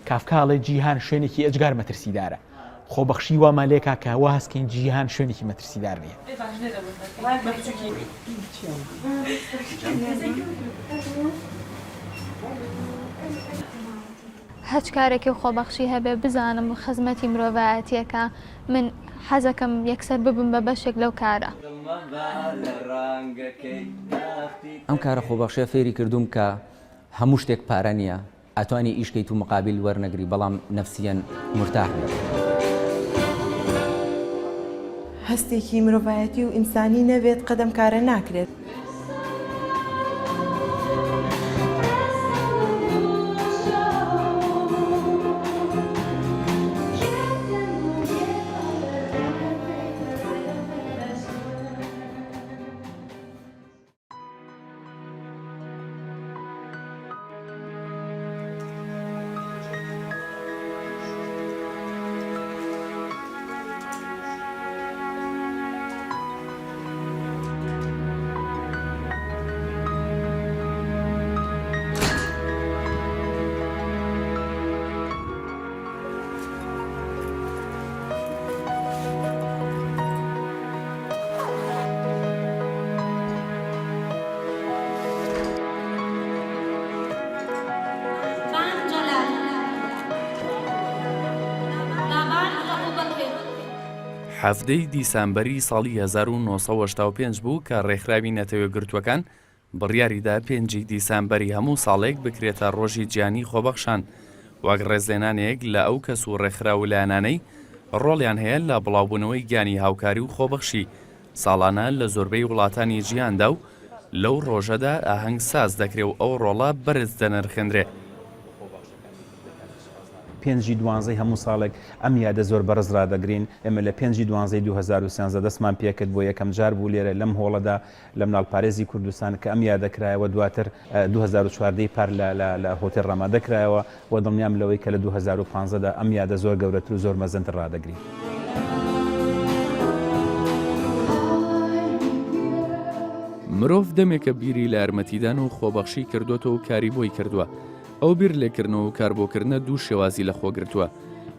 کافکاڵی جیهان شوێنێکی ئەجگار مەترسیدارە. خۆبەخشی وامان لێکا کە وا هەستکەین جیهان شوێنێکی مەترسیدار نییە. هەچ کارێکی خۆبەخشی هەبێ بزانم خزمەتی مرۆڤایەتیەکە من حەزەکەم یەکسەر ببم بە بەشێک لەو کارە. ئەم کارە خۆبەخشیە فێری کردوم کە هەموو شتێک پارە نییە، ئەتوانی ئیشکەیت و مقابل وەرنەگری بەڵام نەفسیەن مرتاح بێت. هەستێکی مرۆڤایەتی و ئینسانی نەبێت قەدەم کارە ناکرێت. هەفتەی دیسامبەری ساڵی 1985 بوو کە ڕێکخراوی نەتەوە گرتوەکان بڕیاریدا 5 دیسامبەری هەموو ساڵێک بکرێتە ڕۆژی گیانی خۆبەخشان وەک ڕێزلێنانێک لە ئەو کەس و ڕێکخراو لایەنانەی ڕۆڵیان هەیە لە بڵاوبوونەوەی گیانی هاوکاری و خۆبەخشی ساڵانە لە زۆربەی وڵاتانی جیهاندا و لەو ڕۆژەدا ئاهەنگ ساز دەکرێت و ئەو ڕۆڵە بەرز دەنرخێنرێ. 5/12 هەموو ساڵێک ئەم یادە زۆر بەرز ڕدەگرین. ئێمە لە 5/12 2013 دەستمان پێکرد بۆ یەکەم جار بوو لێرە لەم هۆڵەدا لە مناڵپارێزی کوردستان کە ئەم یادەکرایەوە دواتر 2014 پار لە هۆتێل ڕامادەکرایەوە و دڵنیام لەوەی کە لە 2015دا ئەم یادە زۆر گەورەتر و زۆر مەزنتر ڕدەگرین. مرۆڤ دەمێکە بیری لە یارمەتیدان و خۆبەخشی کردوێتەوە و کاری بۆی کردووە. ئەو بیر لێکردنەوە و کاربۆکردنە دوو شێوازی لە خۆگرتووە.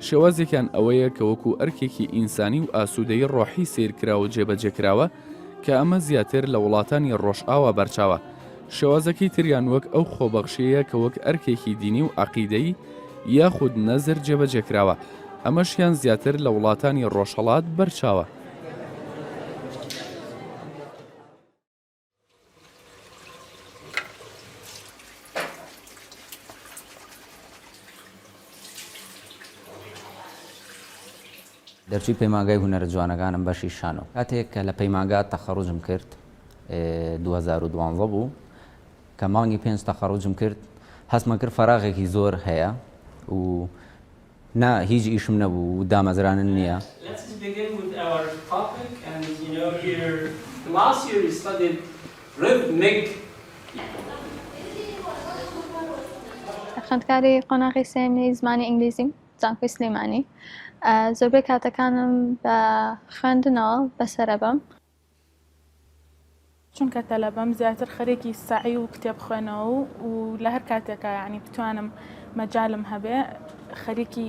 شێوازێکیان ئەوەیە کە وەکو ئەرکێکی ئینسانی و ئاسوودەی ڕۆحی سیرکراوە جێبەجێکراوە کە ئەمە زیاتر لە وڵاتانی ڕۆژئاوا بەرچاوە. شێوازەکەی تریان وەک ئەو خۆبەخشیەیە کە وەک ئەرکێکی دینی و عەقیدەی یاخود نەزر جێبەجێکراوە. ئەمەشیان زیاتر لە وڵاتانی ڕۆژهەڵات بەرچاوە. دەرچووی پەیمانگای هونەرە جوانەکانم بەشی شانۆ کاتێک کە لە پەیمانگا تەخەڕوجم کرد 2012 بوو کە مانگی 5 تەخەڕوجم کرد هەستمە کرد فەراغێکی زۆر هەیە و نا هیچ ئیشم نەبوو و دامەزرانن نییە. خوێندکاری قۆناغی سێمی زمانی ئینگلیزیم زانکۆی سلێمانی. زۆربەی کاتەکانم بە خوێندنەوە بەسەرە بم. چونکە تەلەبەم زیاتر خەرێکی سعی و کتێب خوێنەوە و لە هەر کاتێکە یعنی بتوانم مەجالم هەبێ خەریکی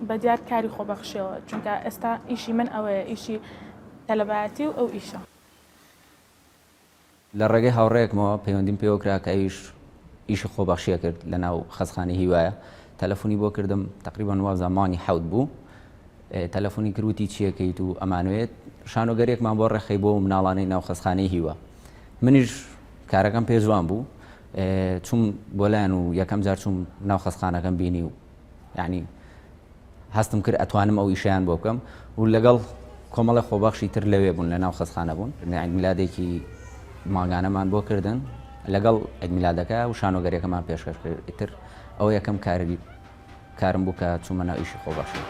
بەدیار کاری خۆبەخشیەوە چونکە ئێستا ئیشی من ئەوەیە ئیشی تەلەبایەتی و ئەو ئیشە. لە ڕێگەی هاوڕێیەکمەوە پەیوەندیم پێوە کرا کە ئیشی خۆبەخشیە کرد لە ناو خەزخانەی هیوایە. تەلەفۆنی بۆ کردم تقریبان وا زمانی حەوت بوو. تەلەفۆنی کروتی چیەکەیت و ئەمانوێت شانۆگەرێکمان بۆ ڕێخەی بۆ مناڵانەی ناو خەزخانەی هیوە. منیش کارەکەم پێ جوان بوو چوم بۆ لایەن و یەکەم جار چوم ناو خەزخانەکەم بینی و یعنی هەستم کرد ئەتوانم ئەو ئیشیان بۆ بکەم و لەگەڵ کۆمەڵی خۆبەخشی تر لەوێ بوون لە ناو خەزخانە بوون. میلادێکی ماگانەمان بۆ کردن لەگەڵ میلادەکە و شانۆگەرێکەمان پێشکەش کرد ئیتر ئەو یەکەم کارم بوو کە چوومە ناو ئیشی خۆبەخشی.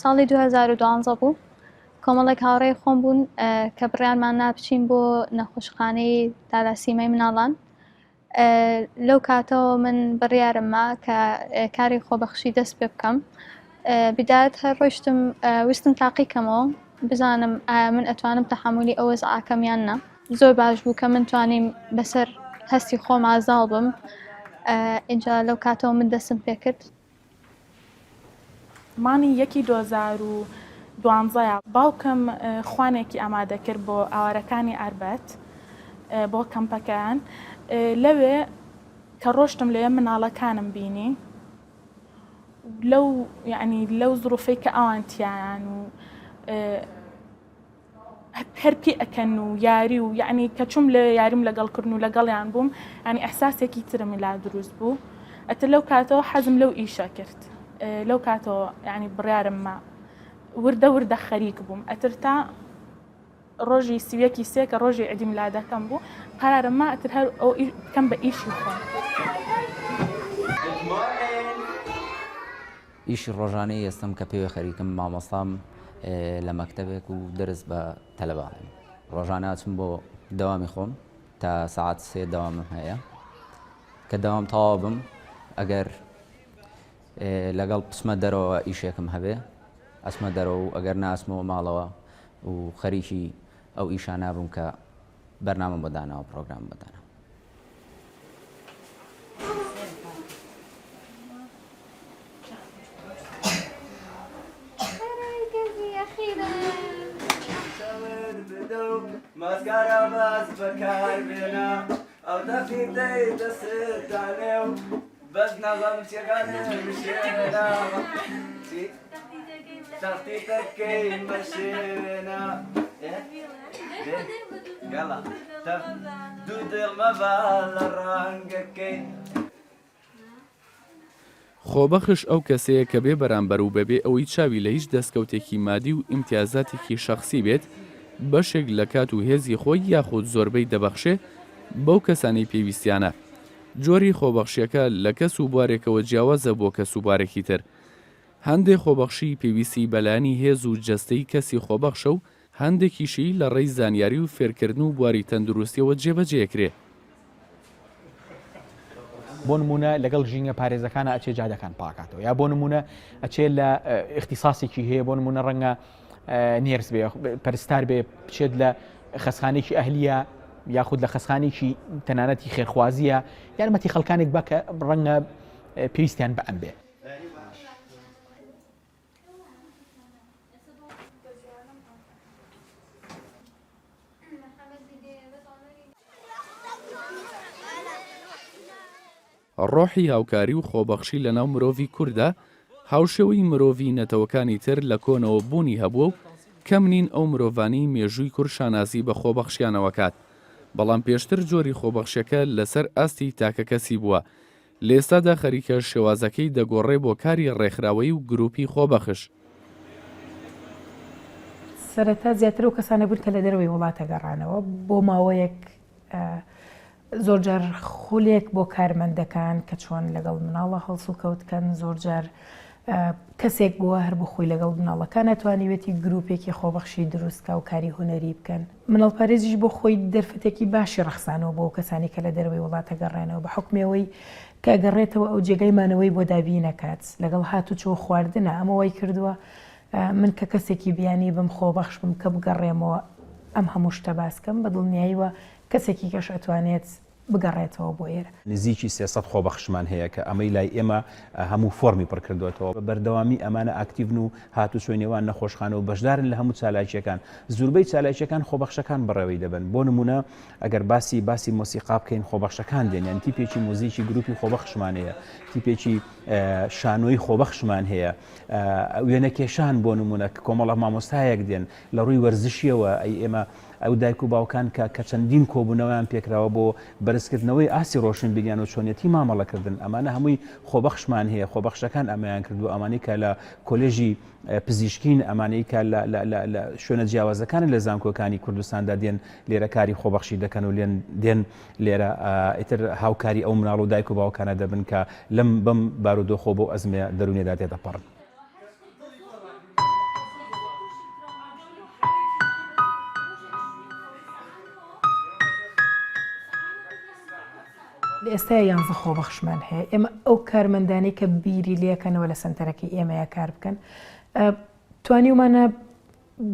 ساڵی 2012 بوو کۆمەڵێک هاوڕێی خۆم بوون کە بڕیارمان نابچین بۆ نەخۆشخانەی تالاسیمەی مناڵان لەو کاتەوە من بڕیارم ما کە کاری خۆبەخشی دەست پێ بکەم بدایەت هەر ڕۆیشتم ویستم تاقیکەمەوە بزانم من ئەتوانم تەحملی ئەو وەزعەکەم یان نا زۆر باش بوو کە من توانیم بەسەر هەستی خۆم ئازاڵ بم اینجا لەو کاتەوە من دەستم پێ کرد مانی 2012 باوکم خوانێکی ئامادە کرد بۆ ئاوارەکانی ئاربەت بۆ کەمپەکان لەوێ کە ڕۆشتم لێ مناڵەکانم بینی لەو زروفەی کە ئەوانتیان و هەرپی ئەکەن و یاری و یعنی کە چوم لە یاریم لەگەڵکردن و لەگەڵیان بووم ینی ئەحساسێکی ترمی لا دروست بوو ئەتر لەو کاتەوە حەزم لەو ئیشە کرد لەو کاتەوە ینی بڕیارم ما وردە خەریک بووم ئەتر تا ڕۆژی سیوەکی سێ کە ڕۆژی عیدی میلادەکەم بوو قەرارم ما ئەتر هەر ئەو بکەم بە ئیشی خۆم ئیشی ڕۆژانەی ئێستم کە پێوە خەریکم مامۆستام لە مەکتەبێک و دەرس بە تەلەبانم ڕۆژانە ئەچم بۆ دەوامی خۆم تا ساعات 3 دەوامم هەیە کە دەوام تەواو بم ئەگەر لەگەڵ پسمە دەرەوە ئیشێکم هەبێ ئەسمە دەرەوە و ئەگەر ناسمەوە ماڵەوە و خەریکی ئەو ئیشان نابم کە بەرنامە بەدانەوە پرۆگرام بەدانە ماسکارە باز بەکار بێنە ئەو دەفیدەی دەستدانێ و بەس نەغەم چێگانشێنە سەختی دەکەی بەشێنە گەڵا دوو دڵمەبا لە ڕەنگەکەی خۆبەخش ئەو کەسەیە کە بێ بەرامبەر و بەبێ ئەوەی چاوی لە هیچ دەستکەوتێکی مادی و ئیمتیازاتێکی شەخصی بێت بەشێک لە کات و هێزی خۆی یاخود زۆربەی دەبەخشێ بەو کەسانی پێویستیانە جۆری خۆبەخشیەکە لە کەس و بوارێکەوە جیاوازە بۆ کەس و بارێکی تر هەندێک خۆبەخشی پێویستی بەلایانی هێز و جەستەی کەسی خۆبەخشە و هەندێکیشی لە ڕێی زانیاری و فێرکردن و بواری تەندروستیەوە جێبەجێکرێ بۆ نمونە لەگەڵ ژینگە پارێزەکانە ئەچێ جادەکان پاکاتەوە یا بۆ نمونە ئەچێ لە اختصاسێکی هەیە بۆ نمونە ڕەنگە نێرس بێ پەرستار بێ بچێت لە خەسخانێکی ئەهلیە یاخود لە خەسخانێکی تەنانەتی خێرخوازیە یارمەتی خەڵکانێک بکە ڕەنگە پێویستیان بە ئەم بێ ڕۆحی هاوکاری و خۆبەخشی لەناو مرۆڤی کووردا هاوشێوەی مرۆڤی نەتەوەکانی تر لە کۆنەوە بوونی هەبووە و کەم نین ئەو مرۆڤانی مێژووی کورد شانازی بە خۆبەخشیانەوەکات بەڵام پێشتر جۆری خۆبەخشیەکە لەسەر ئاستی تاکە کەسی بووە لە ئێستادا خەریکە شێوازەکەی دەگۆڕێ بۆ کاری ڕێکخراوەی و گروپی خۆبەخش سەرەتا زیاتر و کەسانە بوون کە لە دەروی وڵاتە گەڕانەوە بۆ ماوەیەک زۆرجار خولێک بۆ کارمەندەکان کە چۆن لەگەڵ مناڵە هەڵسو کەوتکەن زۆرجار کەسێک بووە هەر بخۆی لەگەڵ مناڵەکان ناتوانیوێتی گروپێکی خۆبەخشی دروستکە و کاری هوەری بکەن مناڵپارێزیش بۆ خۆی دەرفەتێکی باشی ڕەخسانەوە بۆ کەسانی کە لە دەروی وڵاتە گەڕێنەوە بە حکمەوەی کە گەڕێتەوە ئەو جێگەی مانەوەی بۆ دابی نەکات لەگەڵ هاتوچۆ خواردنە ئەمەوەی کردووە من کە کەسێکی بیانی بم خۆبەخش بم کە بگەڕێمەوە ئەم هەموو شتە باسکەم بە دڵنیاییوە کەسێکی کەش ئەتوانێت بگەڕێتەوە بۆ ئێرە نزیکی 300 خۆبەخشمان هەیە کە ئەمەی لای ئێمە هەموو فۆرمی پڕکردوێتەوە بەردەوامی ئەمانە ئاکتیڤن و هاتوچۆی نێوان نەخۆشخانە و بەشدارن لە هەموو چالاکیەکان زوربەی چالاکیەکان خۆبەخشەکان بەڕێوەی دەبن بۆ نمونە ئەگەر باسی مۆسیقا بکەین خۆبەخشەکان دێن یان تیپێکی موزیکی گروپی خۆبەخشمان هەیە تیپێکی شانۆی خۆبەخشمان هەیە وێنە کێشان بۆ نمونە کۆمەڵە مامۆستایەک دێن لە ڕووی وەرزشیەوە ئەی ئێمە ئەو دایک و باوکان کە چەندین کۆبوونەوەیان پێکراوە بۆ بەرزکردنەوەی ئاسی ڕۆشن بگیان و چۆنیەتی مامەڵەکردن ئەمانە هەمووی خۆبەخشمان هەیە خۆبەخشەکان ئەمایان کردو ئەمانەی کە لە کۆلێژی پزیشکین ئەمانەی کە لە شوێنە جیاوازەکان لە زانکۆکانی کوردستاندا دێن لێرە کاری خۆبەخشی دەکەن و دێن لێرە ئیتر هاوکاری ئەو مناڵ و دایک و باوکانە دەبن کە لەم بەم بارودۆخۆ بۆ ئەزمێ دەرونێدا تێدەپەڕن ئێستا 11 خۆبەخشمان هەیە ئێمە ئەو کارمەندانەی کە بیری لەکەنەوە لە سنتەرەکەی ئێمەیە کار بکەن توانیومانە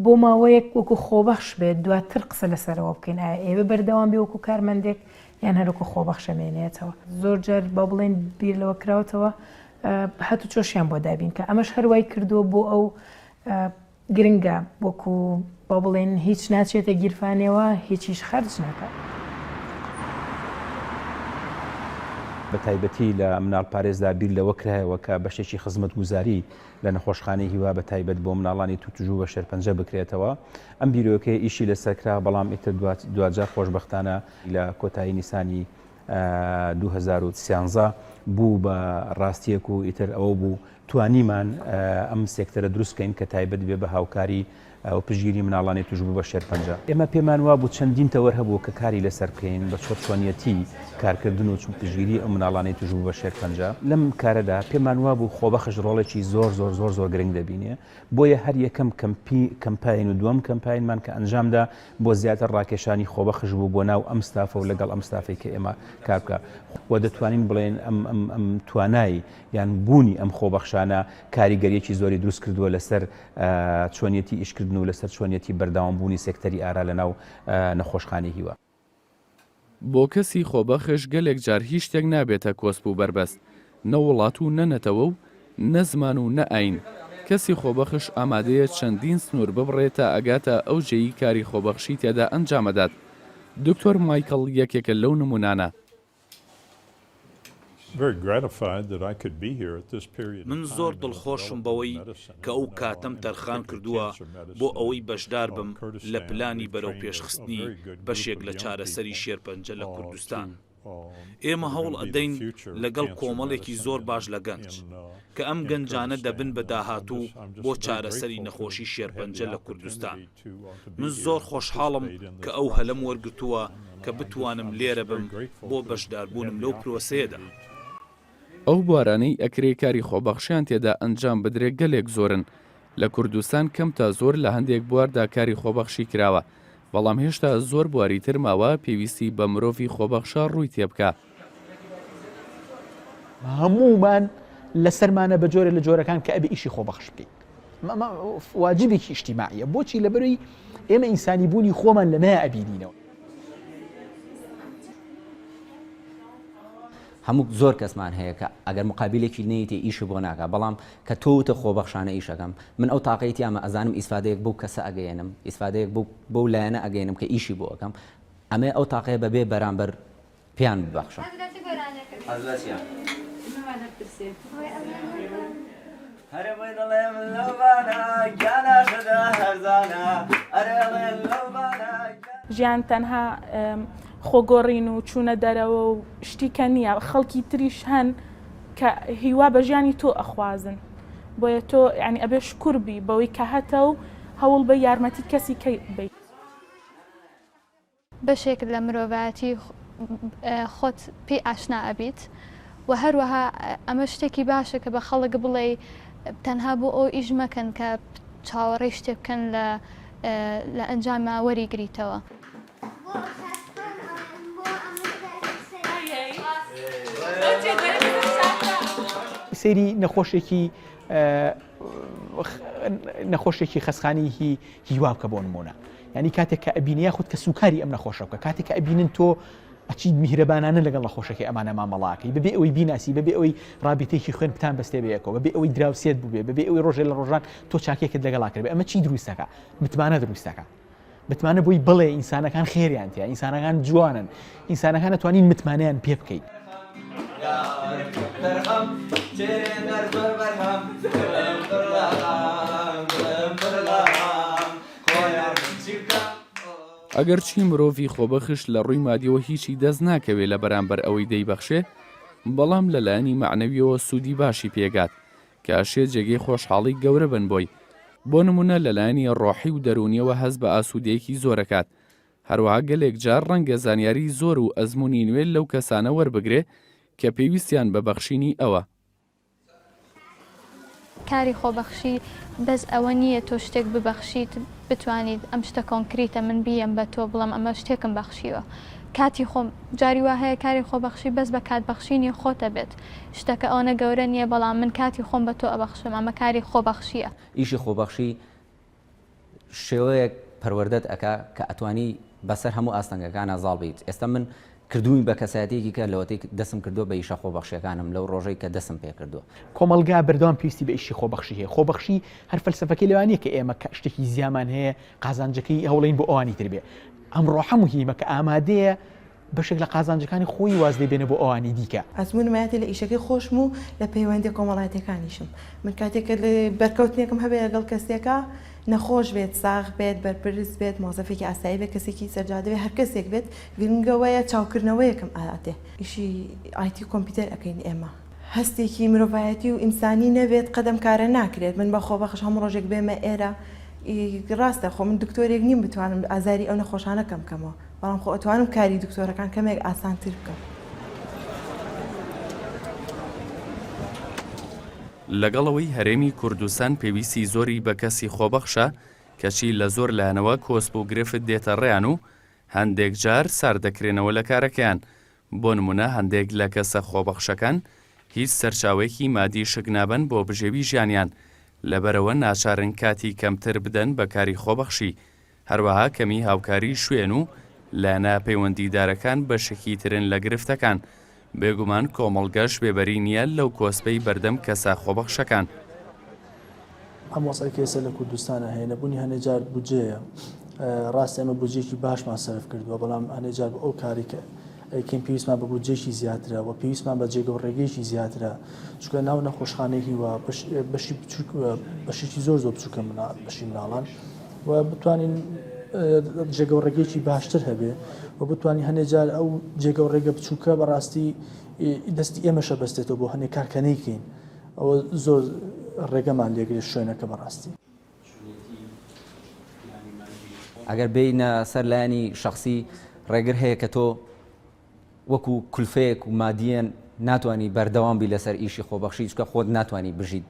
بۆ ماوەیەک وەکو خۆبەخش بێت دواتر قسە لەسەرەوە بکەین ئایا ئێوە بەردەوام بێ وەکو کارمەندێک یان هەروەکو خۆبەخشەمێنێتەوە زۆر جار با بڵێن بیر لەوە کراوەتەوە هەتو چۆشیان بۆ دابین کە ئەمەش هەروای کردووە بۆ ئەو گرنگە وەکو با بڵێن هیچ ناچێتە گیرفانەوە هیچیش خەرج ناکات. بە تایبەتی لە مناڵ پارێزدا بیر لەوە کرایەوە کە بەشێکی خزمەت گوزاری لە نەخۆشخانەی هیوا بە تایبەت بۆ مناڵانی تووتژوو بە شێرپەنجە بکرێتەوە ئەم بیرۆکەی ئیشی لەسەرکرا بەڵام ئیتر دوجار خۆشبەختانە لە کۆتایی نیسانی 2013 بوو بە ڕاستیەک و ئیتر ئەوە بوو توانیمان ئەم سێکتەرە دروستکەین کە تایبەت بێ بە هاوکاری و پژگیری مناڵانی توژبوو بە شێرپەنجە. ئێمە پێمان وا بوو چەندین تەوەر هەبوو کە کاری لەسەر بکەین بە چۆنیەتی کارکردن و پژگیری ئەو مناڵانی توژبوو بە شێرپەنجە. لەم کارەدا پێمان وا بوو خۆبەخش ڕۆڵێکی زۆر گرنگ دەبینێ بۆیە هەر یەکەم کەمپاین و دووەم کەمپاینمان کە ئەنجامدا بۆ زیاتر ڕاکێشانی خۆبەخش بوو بۆ ناو ئەم ستافە و لەگەڵ ئەم ستافی کە ئێمە کار بکە و دەتوانین بڵێن ئەم توانایی یان بوونی ئەم خۆبەخشانە کاریگەریەکی زۆری دروست کردووە لەسەر چۆنیەتی ئیشکردن و لەسەر چۆنیەتی بەرداوامبوونی سێکتەری ئارا لە ناو نەخۆشخانەی هیوا. بۆ کەسی خۆبەخش گەلێک جار هیچ شتێک نابێتە کۆسپ و بربەست نە وڵات و نەنەتەوە و نە زمان و نە ئاین. کەسی خۆبەخش ئامادەیە چەندین سنوور ببڕێتە ئەگاتە ئەو جێی کاری خۆبەخشی تێدا ئەنجامەدات. دکتۆر مایکل یەکێکە لەو نمونانە. من زۆر دڵخۆشم بەوەی کە ئەو کاتەم تەرخان کردووە بۆ ئەوەی بەشدار بم لە پلانی بەرەو پێشخستنی بەشێک لە چارەسەری شێرپەنجە لە کوردستان. ئێمە هەوڵ ئەدەین لەگەڵ کۆمەڵێکی زۆر باش لە گەنج کە ئەم گەنجانە دەبن بە داهاتوو بۆ چارەسەری نەخۆشی شێرپەنجە لە کوردستان. من زۆر خۆشحاڵم کە ئەو هەلەم وەرگرتووە کە بتوانم لێرە بم بۆ بەشداربوونم لەو پرۆسەیەدا. ئەو بوارانەی ئەکرێ کاری خۆبەخشیان تێدا ئەنجام بدرێت گەلێک زۆرن. لە کوردستان کەم تا زۆر لە هەندێک بواردا کاری خۆبەخشی کراوە بەڵام هێشتا زۆر بواری تر ماوە پێویستی بە مرۆڤی خۆبەخشە ڕووی تێبکە. هەمومان لەسەرمانە بە جۆرە لە جۆرەکان کە ئەبێ ئیشی خۆبەخش بکەین. واجبێکی ئیجتیماعیە بۆچی لەبەرەوەی ئێمە ئینسانی بوونی خۆمان لەمایە ئەبینینەوە. هەموو زۆر کەسمان هەیە کە ئەگەر مقابلێکی نەیتێ ئیش بۆ ناکە بەڵام کە تۆتە خۆبەخشانە ئیشەکەم من ئەو تااقەتی ئەمە ئەزانم ئیسفادەیەک بۆ کەسە ئەگەێنم ئیسفادەیەک بۆ لایەنە ئەگەێنم کە ئیشی بۆ ئەەکەم ئەمێ ئەو تااقەیە بەبێ بەرامبەر پیان ببەخشم. ژیان تەنها خۆگۆڕین و چوونە دەرەوە و شتیکە نییە خەڵکی تریش هەن کە هیوا بە ژیانی تۆ ئەخوازن بۆیە تۆ یعنی ئەبێ شکور بی بەوەی کە هەتە و هەوڵ بە یارمەتی کەسی کەی بی. بەشێک لە مرۆڤایەتی خۆت پێی ئاشنا ئەبیت و هەروەها ئەمە شتێکی باشە کە بە خەڵک بڵێ تەنها بۆ ئەو ئیش مەکەن کە چاوەڕێی شتێ بکەن لە ئەنجامە وەریگریتەوە. سەیری نەخۆشێکی خەسخانی هیوا بکە بۆ نمونە ینی کاتێک کە ئەبینە خودت کە سوکاری ئەم نەخۆشە بکە کاتێک کە ئەبینن تۆ ئەچیت میهرەبانانە لەگەڵ نەخۆشەکەی ئەمانە مامەڵاکەی بەبێ ئەوەی بیناسی بەبێ ئەوەی ڕابطەیەکی خوێن بتان بەستێ بەیەکەوە بەبێ ئەوەی دراوسێت بووبێ بەبێ ئەوەی ڕۆژێ لە ڕۆژان تۆ چاکێکت لەگەڵا کرد ئەمە چی دروستەکە متمانە دروستەکە بتمانە بۆی بڵێ ئینسانەکان خێریان تێ ئینسانەکان جوانن ئینسانەکان دەتوانین متمانەیان پێ بکەیت. ئەگەر چی مرۆڤی خۆبەخش لە ڕووی مادیەوە هیچی دەست ناکەوێت لە بەرامبەر ئەوەی دەیبەخشێ بەڵام لەلایەنی معنەویەوە سوودی باشی پێگات کە ئاشێ جێگەی خۆشحاڵی گەورە بن بۆی بۆ نمونە لەلایەنی ڕۆحی و دەرونیەوە هەز بە ئاسوودەیەکی زۆرەکات هەروەها گەلێک جار ڕەنگە زانیاری زۆر و ئەزمموی نوێ لەو کەسانە وەربگرێ کە پێویستیان بە بەخشینی ئەوە. کاری خۆبەخشی بەس ئەوە نییە تۆ شتێک ببەخشیت بتوانیت ئەم شتە کۆنکریتە من بیەم بە تۆ بڵم ئەمە شتێکم بەخشیوە کاتی خۆم جاری وا هەیە کاری خۆبەخشی بەس بە کاتبەخشینی خۆتە بێت شتەکە ئەوە گەورە نییە بەڵام من کاتی خۆم بە تۆ ئەبەخشم ئەمە کاری خۆبەخشیە. ئیشی خۆبەخشی شێوەیەک پەروەردەت ئەکا کە ئەتوانی بەسەر هەموو ئاستەنگەکانە زاڵ بیت. ئێستا من کردووی بە کەسایەتێکی کە لەوەتەی دەسم کردو بە ئیشە خۆبەخشیەکانم لەو ڕۆژەی کە دەسم پێ کردووە. کۆمەلگا بەردەوام پێویستی بە ئیشی خۆبەخشی هەیە. خۆبەخشی هەر فەلسەفەکەی لەوانەیە کە ئێمە شتێکی زیامان هەیە قازانجەکەی هەوڵین بۆ ئەوانی تر بێ. ئەمڕۆ هەموو هیمە کە ئامادەیە بەشێک لە قازانجەکانی خۆی واز دەبێنە بۆ ئەوانی دیکە. ئەزمونمایەتی لە ئیشەکەی خۆشم و لە پەیوەندی کۆمەڵایەتەکانیشم. من کاتێکە لە بەرکەوتنێکم هەبێ لەگەڵ کەسێکە نەخۆش بێت ساغ بێت بەرپرس بێت مۆزەفێکی ئاسایی بێت کەسێکی سەرجادەوێت هەر کەسێک بێت گرنگەوەیە چاوکردنەوەیەکم ئااتێ ئیشی ئایتی کۆمپیوتەر ئەەکەین ئێمە. هەستێکی مرۆڤایەتی و ئینسانی نەبێت قەدەم کارە ناکرێت. من بە خۆبەخش هەموو ڕۆژێک بێمە ئێرە ڕاستە خۆ من دکتۆرێک نیم بتوانم ئازاری ئەو نەخۆشانە کەم بکەمەوە بەڵام خۆ ئەتوانم کاری دکتۆرەکان کەمێک ئاسانتر بکەم. لەگەڵەوەی هەرێمی کوردستان پێویستی زۆری بە کەسی خۆبەخشە کەچی لە زۆر لایەنەوە کۆسپ و گرفت دێتە ڕێیان و هەندێک جار سار دەکرێنەوە لە کارەکەیان. بۆ نمونە هەندێک لە کەسە خۆبەخشەکان هیچ سەرچاوێکی مادی شک نابن بۆ بژێوی ژیانیان لەبەرەوە ناچارن کاتی کەمتر بدەن بە کاری خۆبەخشی. هەروەها کەمی هاوکاری شوێن و لایەنە پەیوەندیدارەکان بەشێکی ترن لە گرفتەکان. بێگومان کۆمەڵگەش بێبەری نییە لەو کۆسپەی بەردەم کەسە خۆبەخشەکان. ئەم وەسەڵی ئێستا لە کوردستانە هەیە نەبوونی هەنێجار بودجەیە ڕاست ئێمە بودجێکی باشمان سەرف کردووە بەڵام هەنێجار بە ئەو کاری کە ئەیکەین پێویستمان بە بودجێکی زیاترە و پێویستمان بە جێگە و ڕێگەیەکی زیاترە چونکە ناو نەخۆشخانەیەکی وە بەشێکی زۆر بچووکە بەشی مناڵان و بتوانین جێگە و ڕێگەیەکی باشتر هەبێ و بتوانین هەنێجار ئەو جێگە و ڕێگە بچووکە بەڕاستی دەستی ئێمەشە بەستێتەوە بۆ هەنێک کارکەنەیکەین ئەوە زۆر ڕێگەمان لێگرێت شوێنەکە بەڕاستی. ئەگەر بینە سەر لایەنی شخصی ڕێگر هەیە کە تۆ وەکو کولفەیەک و مادیەن ناتوانانی بەردەوام بی لەسەر ئیشی خۆبەخشی چکە خۆت ناتوانانی بژیت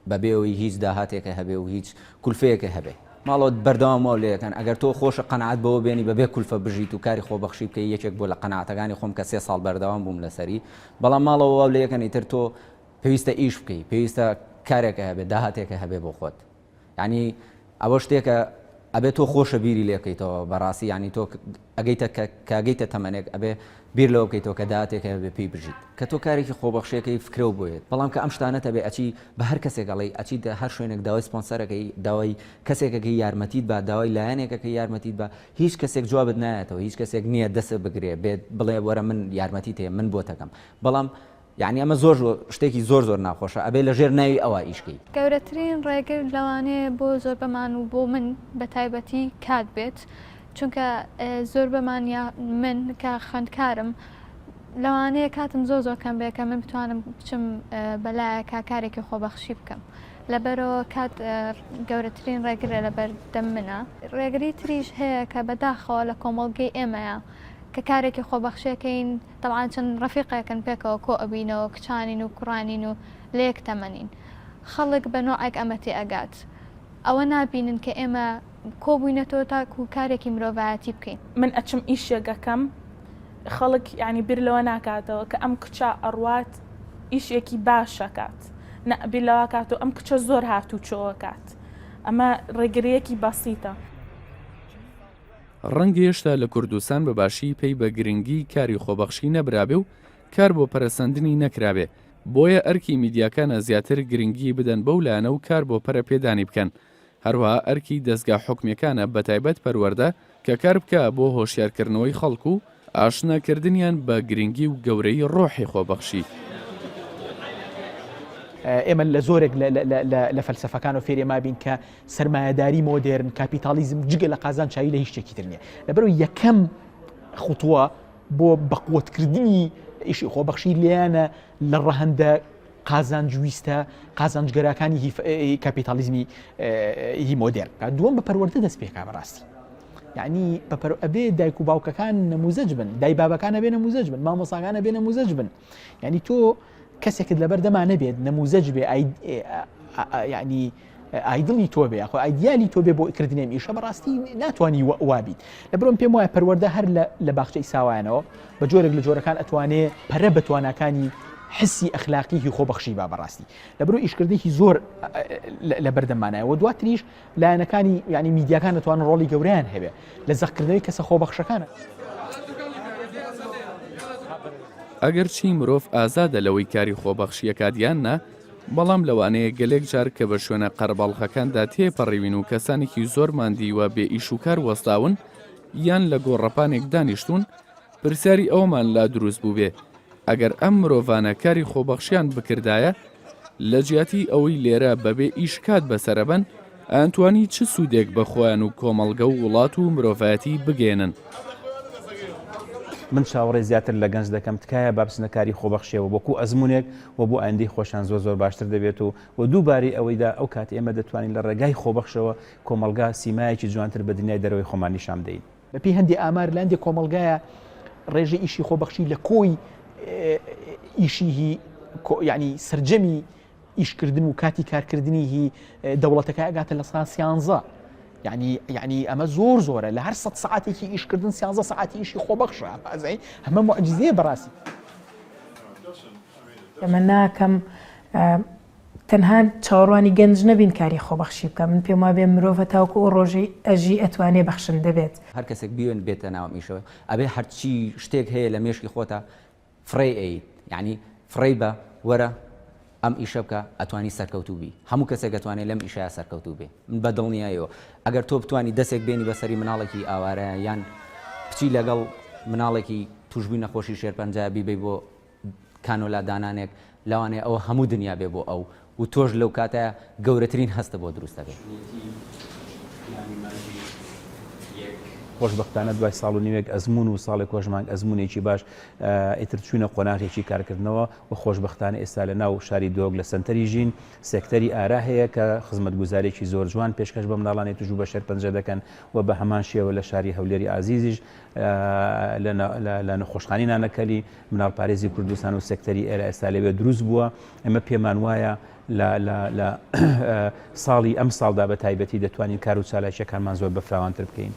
بەبێەوەی هیچ داهاتێکە هەبێ و هیچ کولفەیەکە هەبێ ماڵۆت بەردەوامەوە لەکەن ئەگەر تۆ خۆشە قەنەعات بەوە بێنی بەبێ کولفە بژیت و کاری خۆبەخشی بکەی یەکێک بۆ لە قەنەعاتەکانی خۆم کە 3 ساڵ بەردەوام بووم لەسەری بەڵام ماڵەوە لە یەکەنی تر تۆ پێویستە ئیش بکەی پێویستە کارێکە هەبێ داهاتێکە هەبێ بۆ خۆت یعنی ئەوە شتێکە ئەبێ تۆ خۆشە بیری لێکەیتەوە بەڕاستی ینی تۆ ئەگەیتە کاگەیتە تەمەنێک ئەبێ بیر لەوە بکەیتەوە کە داهاتێکە بێ پێی بژیت کە تۆ کارێکی خۆبەخشیەکەی فکرە و بۆیت بەڵام کە ئەم شتانەتە بێ ئەچی بە هەر کەسێکەڵی ئەچی هەر شوێنێک داوای سپۆنسەرەکەی داوای کەسێکەکەی یارمەتیت بە داوای لایەنێکەکە یارمەتیت بە هیچ کەسێک جوابت نایەتەوە هیچ کەسێک نییە دەسە بگرێ بێت بڵێ وەرە من یارمەتیت هەیە من بۆ تەکەم بەڵام یعنی ئەمە زۆر شتێکی زۆر ناخۆشە ئەبێ لە ژێر ناوی ئەوە ئیشکەی گەورەترین ڕێگر لەوانەیە بۆ زۆر بەمان و بۆ من بە تایبەتی کات بێت چونکە زۆر بەمان من کە خوێندکارم لەوانەیە کاتم زۆر کەم بێ کە من بتوانم بچم بەلایە کارێکی خۆبەخشی بکەم لەبەرەوە کات گەورەترین ڕێگرە لەبەر دەم منە ڕێگری تریش هەیە کە بەداخەوە لە کۆمەڵگەی ئێمەیە کە کارێکی خۆبەخشیەکەین تەواان چەند ڕەفیقەکەن پێکەوە کۆ ئەبینەوە کچانین و کوڕانین و لەیەک تەمەنین خەڵک بە نوعێک ئەمەتی ئەگات ئەوە نابینن کە ئێمە کۆبووینەتەوە تاکو کارێکی مرۆڤایەتی بکەین من ئەچم ئیشێگەکەم خەڵک ینی بیر لەوە ناکاتەوە کە ئەم کچە ئەڕوات ئیشێکی باشەکات نەبی لەوە کات و ئەم کچە زۆر هاتوو چۆوەکات ئەمە ڕێگریەکی بەسیتە ڕەنگە هێشتا لە کوردستان بەباشی پێی بە گرنگی کاری خۆبەخشی نەبرابێ و کار بۆ پەرەسەندنی نەکرابێ بۆیە ئەرکی میدیاکانە زیاتر گرنگی بدەن بەو لایەنە و کار بۆ پەرە پێدانی بکەن هەروەها ئەرکی دەستگا حکومیەکانە بەتایبەت پەروەردە کە کار بکە بۆ هۆشیارکردنەوەی خەڵکو و ئاشناکردنیان بە گرنگی و گەورەی ڕۆحی خۆبەخشی ئێمە لە زۆرێک لە فەلسەفەکان و فێری مابین کە سەرمایەداری مۆدرن کاپیتالیزم جگە لە قازانچایی لە هیچ شتێکی تر نییە لەبەرەوە یەکەم خوتووە بۆ بەقوتکردنی ئیشی خۆبەخشی لیانە لە ڕەهەندە قازانجویستە قازانجگەرەکانی کاپیتالیزمی هی مۆدرن دووەم بە پەروەردە دەست پێکا بەڕاستی یعنی ئەبێ دایک و باوکەکان نموزەج بن دای بابەکانە بێ نموزەج بن مامۆساکانە بێ نموزەج بن یعنی تۆ کەسێکت لەبەر دەمانە بێت نموزەج بێ ینی ئایدڵی تۆ بێ خۆ ئایدیالی تۆ بێ بۆ کردنێم ئیشە بەڕاستی ناتوانانی وابیت لە بڕۆم پێم وایە پەروەردە هەر لە باخچەی ساوایانەوە بە جۆرێک لە جۆرەکان ئەتوانێت پەرە بە تواناکانی حسی ئەخلاقی خۆبەخشی با بەڕاستی لە بڕۆ ئیشکردێکی زۆر لە بەردەمانایەوە دواتریش لایەنەکانی ینی میدیاکان دەتوانن ڕۆڵی گەوریان هەبێ لە زەقکردنەوەی کەسە خۆبەخشەکانە. ئەگەر چی مرۆڤ ئازادە لەوەی کاری خۆبەخشیەکاتیان نا بەڵام لەوانەیە گەلێک جار کە بە شوێنە قەرباڵغەکاندا تێپەڕیوین و کەسانێکی زۆر ماندیوە بێ ئیش و کار وەستاون یان لە گۆڕەپانێک دانیشتون پرسیاری ئەومان لا دروست بوو بێ ئەگەر ئەم مرۆڤانە کاری خۆبەخشیان بکردایە لە جیاتی ئەوەی لێرە بەبێ ئیشکات بەسەرەبەن ئەتوانی چ سوودێک بە خۆیان و کۆمەڵگە و وڵات و مرۆڤایەتی بگێنن. من چاوەڕێ زیاتر لە گەنج دەکەم تکایە بابچنەکاری خۆبەخشیەوە وەکو ئەزمونێک و بۆ ئایندەی خۆشان زۆر باشتر دەبێت و دووباری ئەوەیدا ئەو کات ئێمە دەتوانین لە ڕێگای خۆبەخشەوە کۆمەلگا سیمایەکی جوانتر بە دنیای دەرەوەی خۆمان نیشان بدەین. بەپی هەندێک ئامار لاندێک کۆمەلگایە ڕێژەی ئیشی خۆبەخشی لە کۆی ئیشی ینی سرجەمی ئیشکردن و کاتی کارکردنی هی دەوڵەتەکە ئەگاتە لە سا 13 یعنی ئەمە زۆرە لە هەر 100 ساعتێکی ئیشکردن 13 ساعتی ئیشی خۆبەخشە بازای ئەمە معجزەیە بەڕاستی. ئەمە ناکەم تەنها چاوەڕوانی گەنج نەبین کاری خۆبەخشی بکە من پێم وابێ مرۆڤە تاوکو ئەو ڕۆژەی ئەژی ئەتوانێ بەخشن دەبێت هەر کەسێک بیوێن بێتە ناوم ئیشەوە ئەبێ هەرچی شتێک هەیە لە مێشکی خۆتە فڕێ ئەیت یعنی فڕێ بە وەرە ئەم ئیشە بکە ئەتوانی سەرکەوتوو بی هەموو کەسێک دەتوانێت لەم ئیشەیە سەرکەوتوو بێ من بە دڵنیایەوە ئەگەر تۆ بتوانی دەستێک بێنی بەسەری مناڵێکی ئاوارە یان بچی لەگەڵ مناڵێکی توشبووی نەخۆشی شێرپەنجە بیبێ بۆ کانۆلا دانانێک لەوانەیە ئەوە هەموو دنیا بێ بۆ ئەو و تۆش لەو کاتە گەورەترین هەستە بۆ دروستە بێت. خۆشبەختانە دوای ساڵ و نیوێک ئەزمون و ساڵی کۆژمانگ ئەزمونێکی باش ئیتر چوونە قۆناغێکی کارکردنەوە و خۆشبەختانە ئێستا لە ناو شاری دۆگ لە سنتەری ژین سێکتەری ئارا هەیە کە خزمەتگوزارێکی زۆر جوان پێشکەش بە مناڵانی توش بە شێرپەنجە دەکەن و بە هەمان شێوە لە شاری هەولێری ئازیزیش لە نەخۆشخانی نانەکەلی مناڵپارێزی کوردستان و سێکتەری ئێرە ئێستا لەوێ دروست بووە ئەمە پێمان وایە لە ساڵی ئەم ساڵدا بە تایبەتی دەتوانین کار و چالاکیەکانمان زۆر بەفراوانتر بکەین.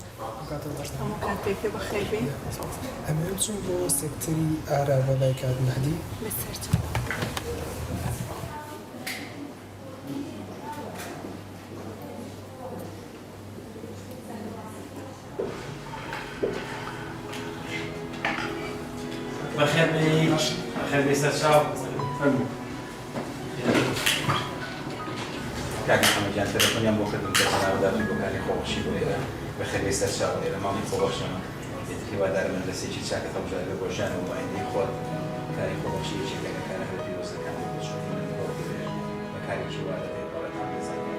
ئەمە بچین بۆ سێکتەری ئارا بە لای کات مەهدی بەخێر بێ سەرچاو کاکەمەجان تەلەفۆنیان بۆ کردم کە سەناوداتی بۆ کاری خۆبەخشی بۆ ئێرە بەخێر بێ سەرچاو لێرە ماڵی خۆبەخشەوە هیوادارم من دەستێکی چاکە هەڵبژار بێ بۆ ژیان و ئایندەی خۆت کاری خۆبەخشیەکی کەەکانە هەر پیرۆزەکان بە کارێکی وا دەبێت بەڵێتان بزانێت